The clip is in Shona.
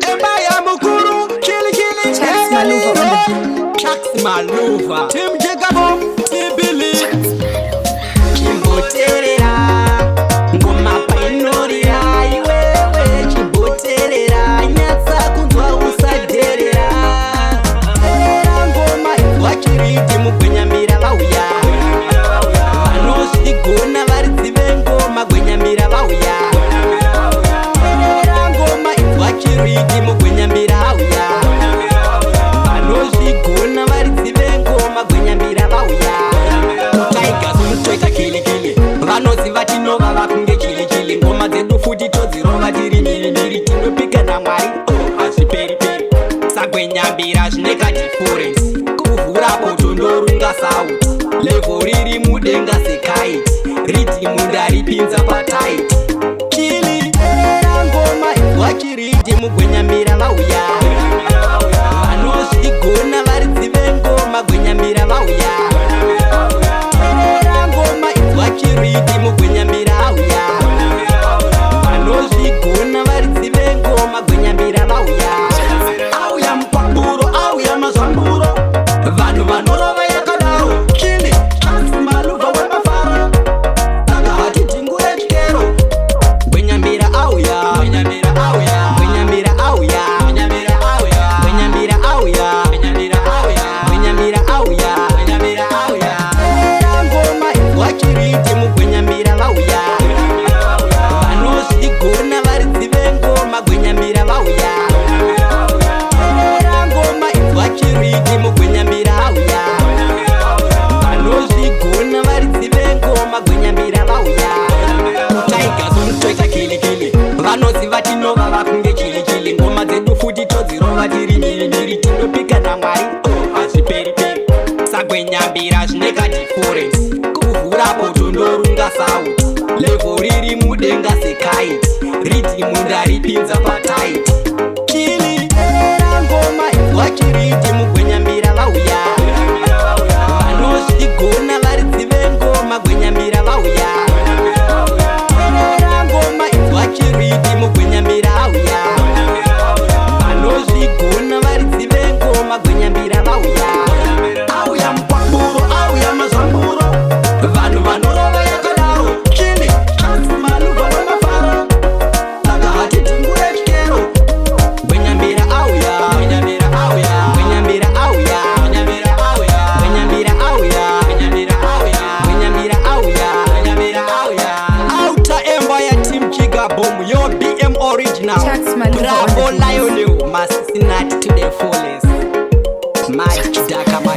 Ebaya Mukuru, Kili, Chax Maluva, Tim Jagabo, Tibili, Kimboterera, Ngoma Painoria, Iwewe, Kimboterera, Nyatsa Kunzwa Usaderera, Ngoma Wakiriti Mugwenyamira Bauya, Vanoshi Gona Varizive Ngoma Gwenyamira Bauya, Ngoma Wakiriti Mugwenyamira Bauya, Vanoshi Gona Varizive Ngoma Gwenyamira Bauya, Tigers Mutoita Kili, Vanozi Vatinova Vakunge Kili, Ngoma Zedu Futi Tozirova Tiri Miri, Tinopika na Mwari, Ashiperi, Sagwenyambira Shneka Difference, Kuvura Potondorunga South, Levo Riri Mudenga Sekaiti, Riti Mundari Pinza Patait, Kili, Ngoma Wakiriti Mugwenyamira Bauya, Vanoshi Gona Varizive Ngoma Gwenyamira Bauya, Ngoma Wakiriti Mugwenyamira Bauya, Vanoshi Gona Varizive Ngoma Gwenyamira Bauya, Auya Mpamburo, Auya Mazamburo, Vanu Vanorova Yakadaro, Kili, Chax Maluva Wemafara, Takahati Tingure Chikero, Gwenyamira Auya, Gwenyamira Auya, Gwenyamira Auya, Gwenyamira Auya, Gwenyamira Auya, Gwenyamira Auya, Gwenyamira Auya, Gwenyamira Auya, Ngoma Wakiriti Mugwenyamira Bauya, Vanoshi Gona Varizive Ngoma Gwenyamira Bauya, Ngoma Wakiriti Mugwenyamira Bauya, Vanoshi Gona Varizive Ngoma Gwenyamira Bauya, Tigers Mutoita Kili, Vanozi Vatinova Vakunge Kili, Ngoma Zedu Futi Tozirova Tiri Miri, Tinopika na Mwari, Ashiperi, Sagwenyambira Shneka Difference, Kuvura Potondorunga South, Levo Riri Mudenga Sekaiti, Riti Mundari Pinza Patait, Kili, Ngoma Wakiriti Mugwenyamira Bauya, Vanoshi Gona Varizive Ngoma Gwenyamira Bauya, Ngoma Wakiriti Mugwenyamira Bauya, Vanoshi Gona Varizive Ngoma Gwenyamira Bauya, Auya Mpamburo, Auya Mazamburo, Vanu Vanorova Yakadaro, Kili, Chax Maluva Wemafara, Takahati Tingure Chikero, Gwenyamira Auya, Gwenyamira Auya, Gwenyamira Auya, Gwenyamira Auya, Gwenyamira Auya, Gwenyamira Auya, Gwenyamira Auya, Gwenyamira Auya, Outer Empire Team Kigabom, your BM original, Chax Maluva Bravo on the beat. Lionel, Massinat to the fullest, Mike Daka.